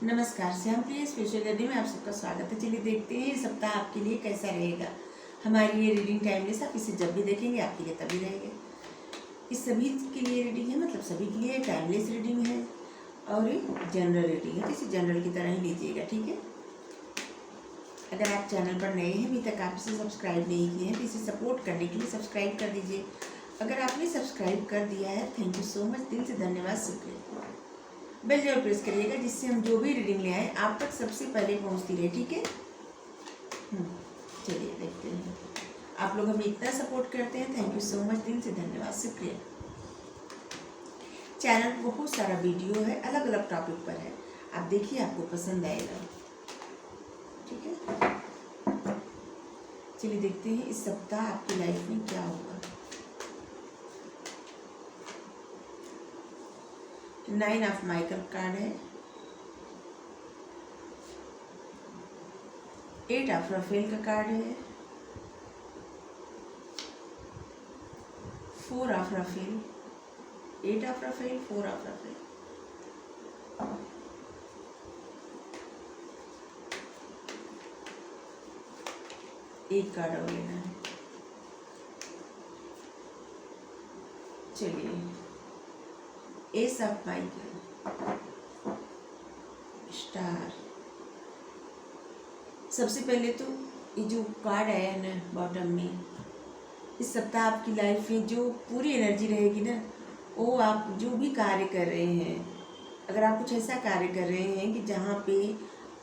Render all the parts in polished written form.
नमस्कार, श्याम प्रिय special reading में आप सबका स्वागत है। चलिए देखते हैं इस सप्ताह आपके लिए कैसा रहेगा। हमारी ये रीडिंग टाइमलेस, आप इसे जब भी देखेंगे आपके लिए तभी रहेगा। इस सभी के लिए रीडिंग है, मतलब सभी के लिए टाइमलेस रीडिंग है और ये जनरल रीडिंग है, तो इसे जनरल की तरह ही लीजिएगा, ठीक है। अगर आप चैनल पर नए हैं, अभी तक आप इसे सब्सक्राइब नहीं किए हैं, तो इसे सपोर्ट करने के लिए सब्सक्राइब कर दीजिए। अगर आपने सब्सक्राइब कर दिया है, थैंक यू सो मच, दिल से धन्यवाद, शुक्रिया। बेल जरूर प्रेस करिएगा, जिससे हम जो भी रीडिंग ले आए आप तक सबसे पहले पहुंचती रहे, ठीक है। चलिए देखते हैं। आप लोग हमें इतना सपोर्ट करते हैं, थैंक यू सो मच, दिल से धन्यवाद, शुक्रिया। चैनल पर बहुत सारा वीडियो है, अलग अलग टॉपिक पर है, आप देखिए, आपको पसंद आएगा, ठीक है। चलिए देखते हैं इस सप्ताह आपकी लाइफ में क्या होगा। 9 ऑफ माइकल कार्ड है, 8 ऑफ राफेल का कार्ड है, 4 of Rafale, 8 of Rafale, 4 of Rafale. एक कार्ड और लेना है। चलिए, एस ऑफ माइकल, स्टार। सबसे पहले तो ये जो कार्ड आया है ना बॉटम में, इस सप्ताह आपकी लाइफ में जो पूरी एनर्जी रहेगी ना, वो आप जो भी कार्य कर रहे हैं, अगर आप कुछ ऐसा कार्य कर रहे हैं कि जहाँ पे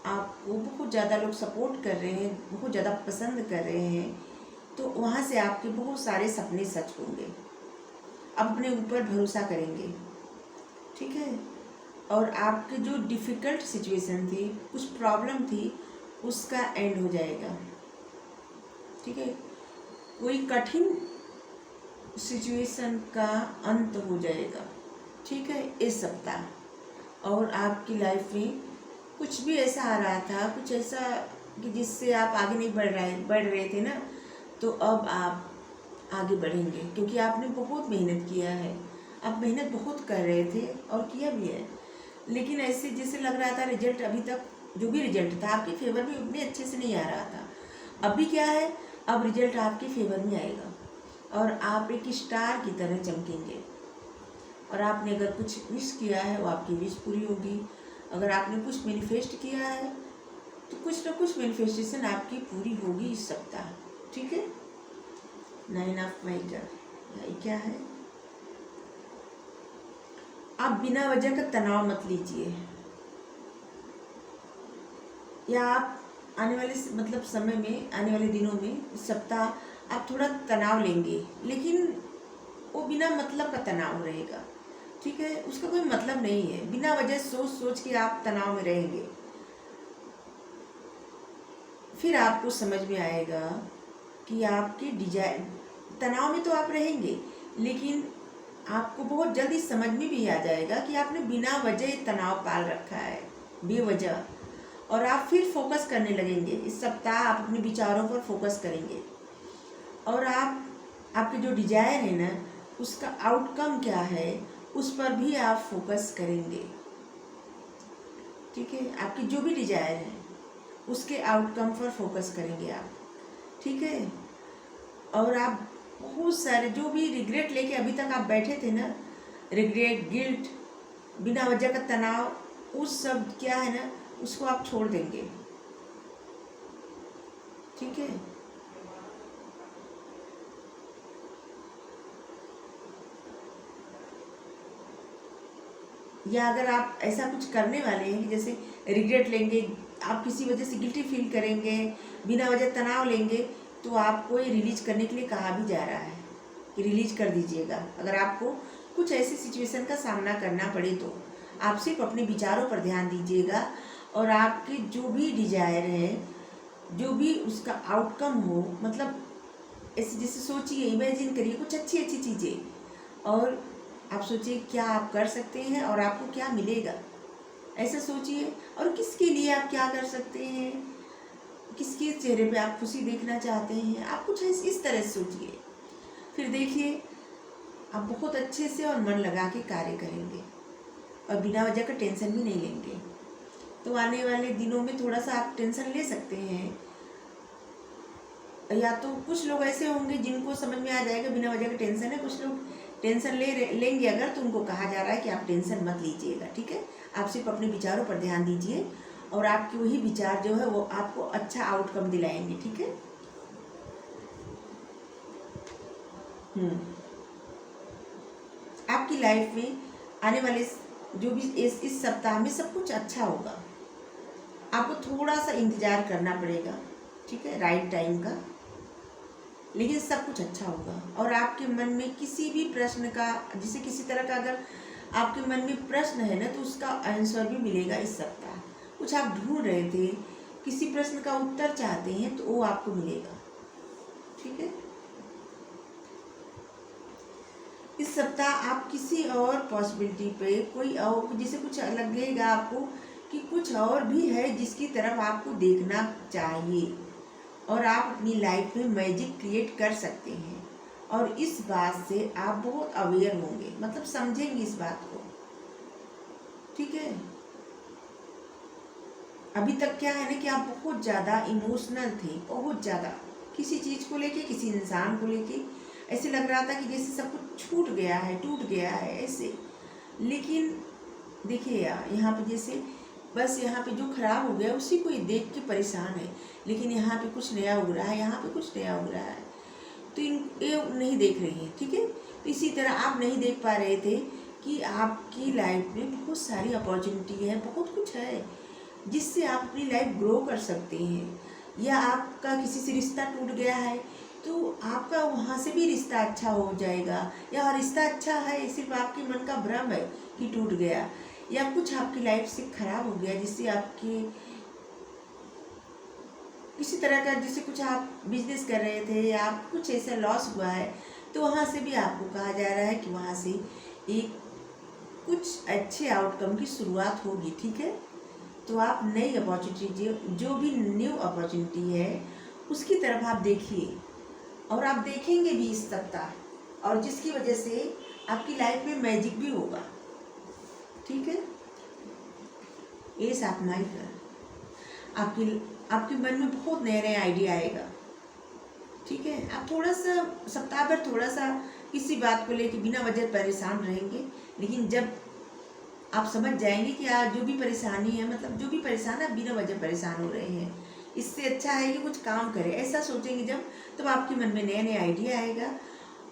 आपको बहुत ज़्यादा लोग सपोर्ट कर रहे हैं, बहुत ज़्यादा पसंद कर रहे हैं, तो वहाँ से आपके बहुत सारे सपने सच होंगे। आप अपने ऊपर भरोसा करेंगे, ठीक है। और आपके जो डिफ़िकल्ट सिचुएशन थी, कुछ प्रॉब्लम थी, उसका एंड हो जाएगा, ठीक है। कोई कठिन सिचुएशन का अंत हो जाएगा, ठीक है, इस सप्ताह। और आपकी लाइफ में कुछ भी ऐसा आ रहा था, कुछ ऐसा कि जिससे आप आगे नहीं बढ़ रहे थे ना, तो अब आप आगे बढ़ेंगे, क्योंकि आपने बहुत मेहनत किया है। आप मेहनत बहुत कर रहे थे और किया भी है, लेकिन ऐसे जैसे लग रहा था रिजल्ट अभी तक, जो भी रिजल्ट था आपके फेवर में उतने अच्छे से नहीं आ रहा था। अभी क्या है, अब रिजल्ट आपके फेवर में आएगा और आप एक स्टार की तरह चमकेंगे। और आपने अगर कुछ विश किया है, वो आपकी विश पूरी होगी। अगर आपने कुछ मैनिफेस्ट किया है, तो कुछ ना कुछ मैनिफेस्टेशन आपकी पूरी होगी इस सप्ताह, ठीक है। 9 ऑफ माइकल, क्या है, आप बिना वजह का तनाव मत लीजिए, या आप आने वाले मतलब समय में, आने वाले दिनों में, इस सप्ताह आप थोड़ा तनाव लेंगे, लेकिन वो बिना मतलब का तनाव रहेगा, ठीक है। उसका कोई मतलब नहीं है, बिना वजह सोच सोच के आप तनाव में रहेंगे। फिर आपको समझ में आएगा कि आपकी डिजाइन, तनाव में तो आप रहेंगे, लेकिन आपको बहुत जल्दी समझ में भी आ जाएगा कि आपने बिना वजह तनाव पाल रखा है, बेवजह। और आप फिर फोकस करने लगेंगे। इस सप्ताह आप अपने विचारों पर फोकस करेंगे, और आप, आपके जो डिजायर है ना, उसका आउटकम क्या है, उस पर भी आप फोकस करेंगे, ठीक है। आपकी जो भी डिजायर है उसके आउटकम पर फोकस करेंगे आप, ठीक है। और आप बहुत सारे जो भी रिग्रेट लेके अभी तक आप बैठे थे ना, रिग्रेट, गिल्ट, बिना वजह का तनाव, उस सब क्या है ना, उसको आप छोड़ देंगे, ठीक है। या अगर आप ऐसा कुछ करने वाले हैं कि जैसे रिग्रेट लेंगे, आप किसी वजह से गिल्टी फील करेंगे, बिना वजह तनाव लेंगे, तो आपको ये रिलीज करने के लिए कहा भी जा रहा है कि रिलीज कर दीजिएगा। अगर आपको कुछ ऐसी सिचुएशन का सामना करना पड़े, तो आप सिर्फ अपने विचारों पर ध्यान दीजिएगा, और आपके जो भी डिजायर है, जो भी उसका आउटकम हो, मतलब ऐसे जैसे सोचिए, इमेजिन करिए कुछ अच्छी अच्छी चीज़ें, और आप सोचिए क्या आप कर सकते हैं और आपको क्या मिलेगा, ऐसा सोचिए। और किसके लिए आप क्या कर सकते हैं, किसके चेहरे पे आप खुशी देखना चाहते हैं, आप कुछ इस तरह से सोचिए। फिर देखिए, आप बहुत अच्छे से और मन लगा के कार्य करेंगे, और बिना वजह का टेंशन भी नहीं लेंगे। तो आने वाले दिनों में थोड़ा सा आप टेंशन ले सकते हैं। या तो कुछ लोग ऐसे होंगे जिनको समझ में आ जाएगा बिना वजह का टेंशन है, कुछ लोग टेंशन लेंगे अगर, तो उनको कहा जा रहा है कि आप टेंशन मत लीजिएगा, ठीक है। आप सिर्फ अपने विचारों पर ध्यान दीजिए और आपके वही विचार जो है वो आपको अच्छा आउटकम दिलाएंगे, ठीक है। आपकी लाइफ में आने वाले जो भी इस सप्ताह में सब कुछ अच्छा होगा। आपको थोड़ा सा इंतजार करना पड़ेगा, ठीक है, राइट टाइम का, लेकिन सब कुछ अच्छा होगा। और आपके मन में किसी भी प्रश्न का, जिसे किसी तरह का अगर आपके मन में प्रश्न है ना, तो उसका आंसर भी मिलेगा इस सप्ताह। कुछ आप ढूंढ रहे थे, किसी प्रश्न का उत्तर चाहते हैं, तो वो आपको मिलेगा, ठीक है। इस सप्ताह आप किसी और पॉसिबिलिटी पे कोई और, जैसे कुछ लगेगा आपको कि कुछ और भी है जिसकी तरफ आपको देखना चाहिए और आप अपनी लाइफ में मैजिक क्रिएट कर सकते हैं। और इस बात से आप बहुत अवेयर होंगे, मतलब समझेंगे इस बात को, ठीक है। अभी तक क्या है ना कि आप बहुत ज़्यादा इमोशनल थे, बहुत ज़्यादा, किसी चीज़ को लेके, किसी इंसान को लेके ऐसे लग रहा था कि जैसे सब कुछ छूट गया है, टूट गया है ऐसे। लेकिन देखिए यहाँ पे जैसे बस यहाँ पे जो खराब हो गया उसी को ही देख के परेशान है, लेकिन यहाँ पे कुछ नया उग रहा है, यहाँ पे कुछ नया उग रहा है, तो ये नहीं देख रही है, ठीक है। तो इसी तरह आप नहीं देख पा रहे थे कि आपकी लाइफ में बहुत सारी अपॉर्चुनिटी है, बहुत कुछ है जिससे आप अपनी लाइफ ग्रो कर सकते हैं। या आपका किसी से रिश्ता टूट गया है तो आपका वहाँ से भी रिश्ता अच्छा हो जाएगा, या रिश्ता अच्छा है सिर्फ आपके मन का भ्रम है कि टूट गया, या कुछ आपकी लाइफ से खराब हो गया जिससे आपके किसी तरह का, जैसे कुछ आप बिजनेस कर रहे थे या आप कुछ ऐसा लॉस हुआ है, तो वहाँ से भी आपको कहा जा रहा है कि वहाँ से एक कुछ अच्छे आउटकम की शुरुआत होगी, ठीक है। तो आप नई अपॉर्चुनिटी, जो भी न्यू अपॉर्चुनिटी है उसकी तरफ आप देखिए, और आप देखेंगे भी इस सप्ताह, और जिसकी वजह से आपकी लाइफ में मैजिक भी होगा, ठीक है। एस ऑफ नाइट, आपके मन में बहुत नया नया आइडिया आएगा, ठीक है। आप थोड़ा सा सप्ताह भर थोड़ा सा किसी बात को लेकर बिना वजह परेशान रहेंगे, लेकिन जब आप समझ जाएंगे कि आज जो भी परेशानी है, मतलब जो भी परेशान, आप बिना वजह परेशान हो रहे हैं, इससे अच्छा है कि कुछ काम करें, ऐसा सोचेंगे जब, तब आपके मन में नया नया आइडिया आएगा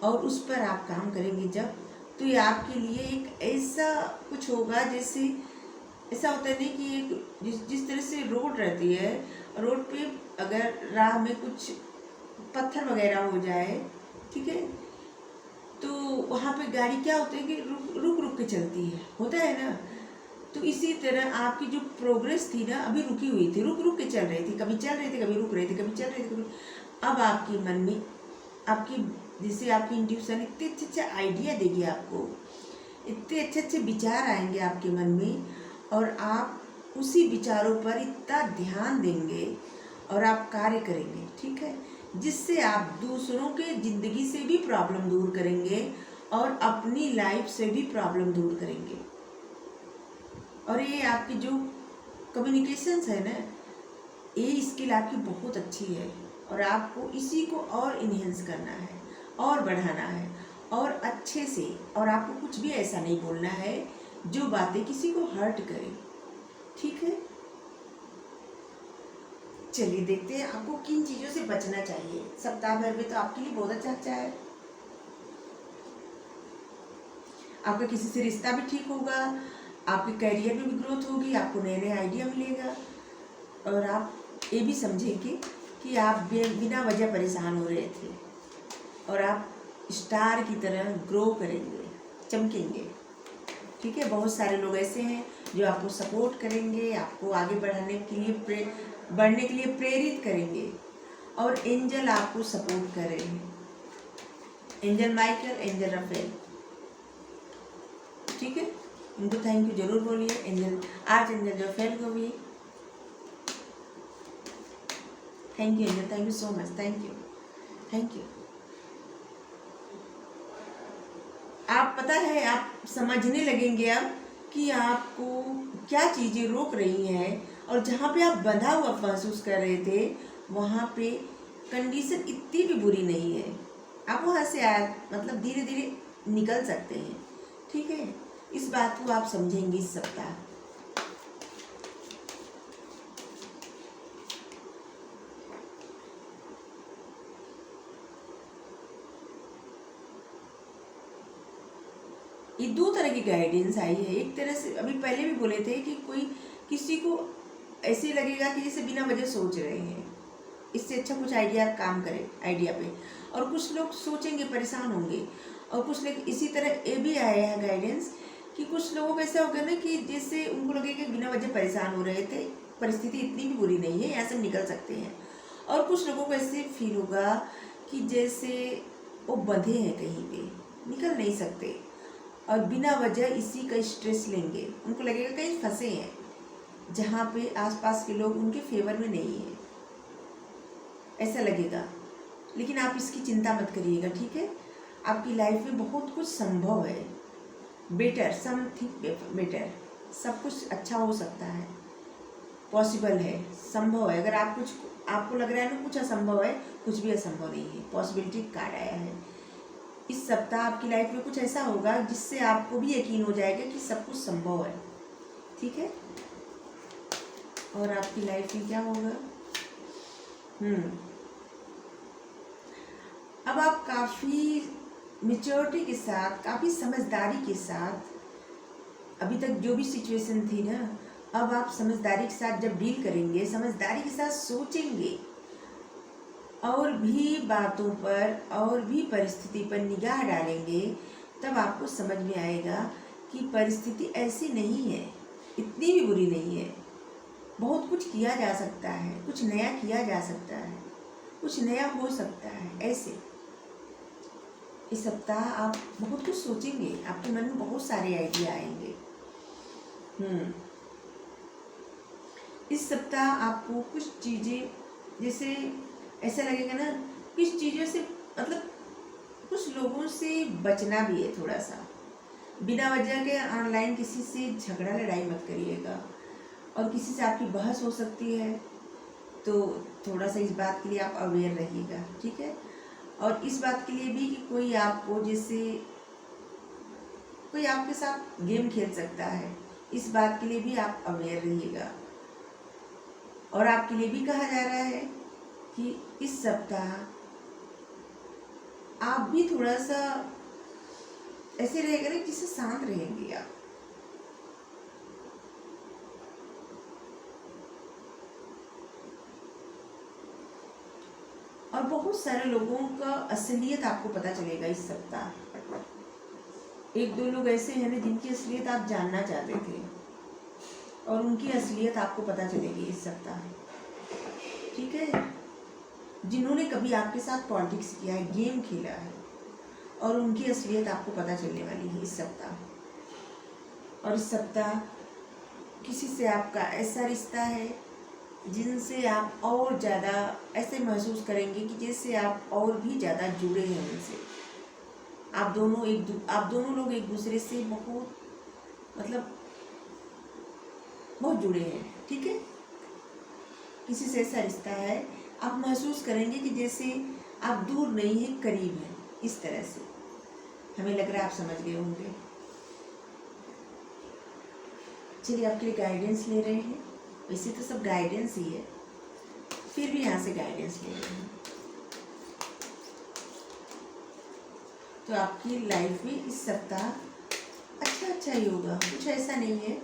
और उस पर आप काम करेंगे जब, तो ये आपके लिए एक ऐसा कुछ होगा, जैसे ऐसा होता है नहीं कि एक जिस तरह से रोड रहती है, रोड पे अगर राह में कुछ पत्थर वगैरह हो जाए, ठीक है, तो वहाँ पे गाड़ी क्या होती है कि रुक रुक के चलती है, होता है ना। तो इसी तरह आपकी जो प्रोग्रेस थी ना, अभी रुकी हुई थी, रुक रुक के चल रही थी, कभी चल रही थी, कभी रुक रही थी, कभी चल रही थी, कभी। अब आपके मन में आपकी, जिससे आपकी इंट्यूशन इतने अच्छे अच्छे आइडिया देगी आपको, इतने अच्छे अच्छे विचार आएंगे आपके मन में, और आप उसी विचारों पर इतना ध्यान देंगे और आप कार्य करेंगे, ठीक है, जिससे आप दूसरों के ज़िंदगी से भी प्रॉब्लम दूर करेंगे और अपनी लाइफ से भी प्रॉब्लम दूर करेंगे। और ये आपकी जो कम्युनिकेशंस है ना, ये स्किल आपकी बहुत अच्छी है, और आपको इसी को और इन्हेंस करना है और बढ़ाना है और अच्छे से, और आपको कुछ भी ऐसा नहीं बोलना है जो बातें किसी को हर्ट करे, ठीक है। चलिए देखते हैं आपको किन चीज़ों से बचना चाहिए सप्ताह भर में। तो आपके लिए बहुत अच्छा है, आपका किसी से रिश्ता भी ठीक होगा, आपके करियर में भी ग्रोथ होगी, आपको नए नए आइडिया मिलेगा, और आप ये भी समझेंगे कि आप बिना वजह परेशान हो रहे थे, और आप स्टार की तरह ग्रो करेंगे, चमकेंगे, ठीक है। बहुत सारे लोग ऐसे हैं जो आपको सपोर्ट करेंगे, आपको आगे बढ़ने के लिए प्रेरित करेंगे, और एंजल आपको सपोर्ट कर रहे हैं, एंजल माइकल, एंजल राफेल, ठीक है। इनको थैंक यू जरूर बोलिए, एंजल आर्च एंजल राफेल को भी thank you angel, thank you so much, thank you. आप पता है, आप समझने लगेंगे अब कि आपको क्या चीज़ें रोक रही हैं, और जहाँ पे आप बंधा हुआ महसूस कर रहे थे वहाँ पे कंडीशन इतनी भी बुरी नहीं है। आप वहाँ से मतलब धीरे धीरे निकल सकते हैं। ठीक है, इस बात को आप समझेंगे इस सप्ताह। ये दो तरह की गाइडेंस आई है। एक तरह से अभी पहले भी बोले थे कि कोई किसी को ऐसे लगेगा कि जैसे बिना वजह सोच रहे हैं, इससे अच्छा कुछ आइडिया काम करें आइडिया पे, और कुछ लोग सोचेंगे परेशान होंगे। और कुछ लोग इसी तरह ये भी आया है गाइडेंस कि कुछ लोगों को ऐसा होगा ना कि जैसे उनको लगेगा कि बिना वजह परेशान हो रहे थे, परिस्थिति इतनी भी बुरी नहीं है, यहाँ से निकल सकते हैं। और कुछ लोगों को ऐसे फील होगा कि जैसे वो बंधे हैं कहीं पे, निकल नहीं सकते, और बिना वजह इसी का स्ट्रेस लेंगे। उनको लगेगा कहीं फंसे हैं जहाँ पे आसपास के लोग उनके फेवर में नहीं है, ऐसा लगेगा। लेकिन आप इसकी चिंता मत करिएगा, ठीक है। आपकी लाइफ में बहुत कुछ संभव है, बेटर, समथिंग बेटर, सब कुछ अच्छा हो सकता है, पॉसिबल है, संभव है। अगर आप कुछ आपको लग रहा है ना कुछ असंभव है, कुछ भी असंभव नहीं है। पॉसिबिलिटी कार्ड आया है। इस सप्ताह आपकी लाइफ में कुछ ऐसा होगा जिससे आपको भी यकीन हो जाएगा कि सब कुछ संभव है, ठीक है। और आपकी लाइफ में क्या होगा? अब आप काफ़ी मेच्योरिटी के साथ, काफ़ी समझदारी के साथ, अभी तक जो भी सिचुएशन थी ना, अब आप समझदारी के साथ जब डील करेंगे, समझदारी के साथ सोचेंगे, और भी बातों पर और भी परिस्थिति पर निगाह डालेंगे, तब आपको समझ में आएगा कि परिस्थिति ऐसी नहीं है, इतनी भी बुरी नहीं है। बहुत कुछ किया जा सकता है, कुछ नया किया जा सकता है, कुछ नया हो सकता है। ऐसे इस सप्ताह आप बहुत कुछ सोचेंगे, आपके मन में बहुत सारे आइडिया आएंगे। इस सप्ताह आपको कुछ चीज़ें, जैसे ऐसा लगेगा ना, कुछ चीज़ों से, मतलब कुछ लोगों से बचना भी है थोड़ा सा। बिना वजह के ऑनलाइन किसी से झगड़ा लड़ाई मत करिएगा, और किसी से आपकी बहस हो सकती है, तो थोड़ा सा इस बात के लिए आप अवेयर रहिएगा, ठीक है। और इस बात के लिए भी कि कोई आपको, जैसे कोई आपके साथ गेम खेल सकता है, इस बात के लिए भी आप अवेयर रहिएगा। और आपके लिए भी कहा जा रहा है कि इस सप्ताह आप भी थोड़ा सा ऐसे रहेगा ना, जिससे शांत रहेंगे आप। और बहुत सारे लोगों का असलियत आपको पता चलेगा इस सप्ताह। एक दो लोग ऐसे हैं ना जिनकी असलियत आप जानना चाहते थे, और उनकी असलियत आपको पता चलेगी इस सप्ताह, ठीक है। जिन्होंने कभी आपके साथ पॉलिटिक्स किया है, गेम खेला है, और उनकी असलियत आपको पता चलने वाली है इस सप्ताह। और इस सप्ताह किसी से आपका ऐसा रिश्ता है जिनसे आप और ज़्यादा ऐसे महसूस करेंगे कि जैसे आप और भी ज़्यादा जुड़े हैं उनसे। आप दोनों लोग एक दूसरे से बहुत, मतलब बहुत जुड़े हैं, ठीक है। किसी से ऐसा रिश्ता है, आप महसूस करेंगे कि जैसे आप दूर नहीं हैं, करीब हैं, इस तरह से। हमें लग रहा है आप समझ गए होंगे। चलिए आपके लिए गाइडेंस ले रहे हैं। वैसे तो सब गाइडेंस ही है, फिर भी यहाँ से गाइडेंस ले रहे हैं। तो आपकी लाइफ में इस सप्ताह अच्छा ही होगा। कुछ ऐसा नहीं है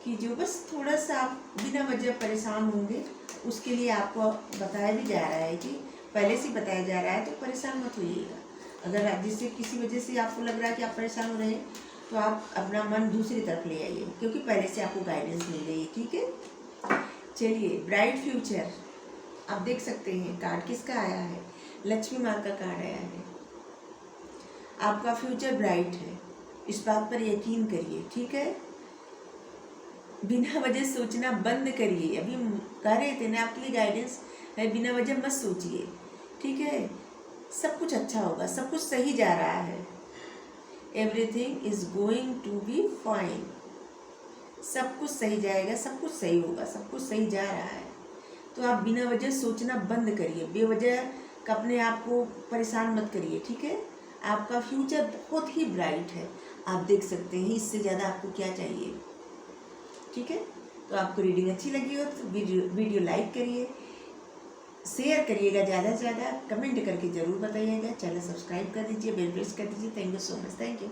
कि जो बस थोड़ा सा आप बिना वजह परेशान होंगे, उसके लिए आपको बताया भी जा रहा है कि पहले से बताया जा रहा है, तो परेशान मत होइएगा। अगर जिससे किसी वजह से आपको लग रहा है कि आप परेशान हो रहे हैं, तो आप अपना मन दूसरी तरफ ले आइए, क्योंकि पहले से आपको गाइडेंस मिल रही है, ठीक है। चलिए, ब्राइट फ्यूचर आप देख सकते हैं। कार्ड किसका आया है? लक्ष्मी माँ का कार्ड आया है। आपका फ्यूचर ब्राइट है, इस बात पर यकीन करिए, ठीक है। बिना वजह सोचना बंद करिए। अभी कह रहे थे ना आपके लिए गाइडेंस है, बिना वजह मत सोचिए, ठीक है। सब कुछ अच्छा होगा, सब कुछ सही जा रहा है। Everything is going to be fine. सब कुछ सही जाएगा, सब कुछ सही होगा, सब कुछ सही जा रहा है। तो आप बिना वजह सोचना बंद करिए, बेवजह का अपने आप को परेशान मत करिए, ठीक है। आपका फ्यूचर बहुत ही ब्राइट है, आप देख सकते हैं, इससे ज़्यादा आपको क्या चाहिए, ठीक है। तो आपको रीडिंग अच्छी लगी हो तो वीडियो लाइक करिए, शेयर करिएगा ज़्यादा से ज़्यादा, कमेंट करके ज़रूर बताइएगा, चैनल सब्सक्राइब कर दीजिए, बेल प्रेस कर दीजिए। Thank you so much, thank you.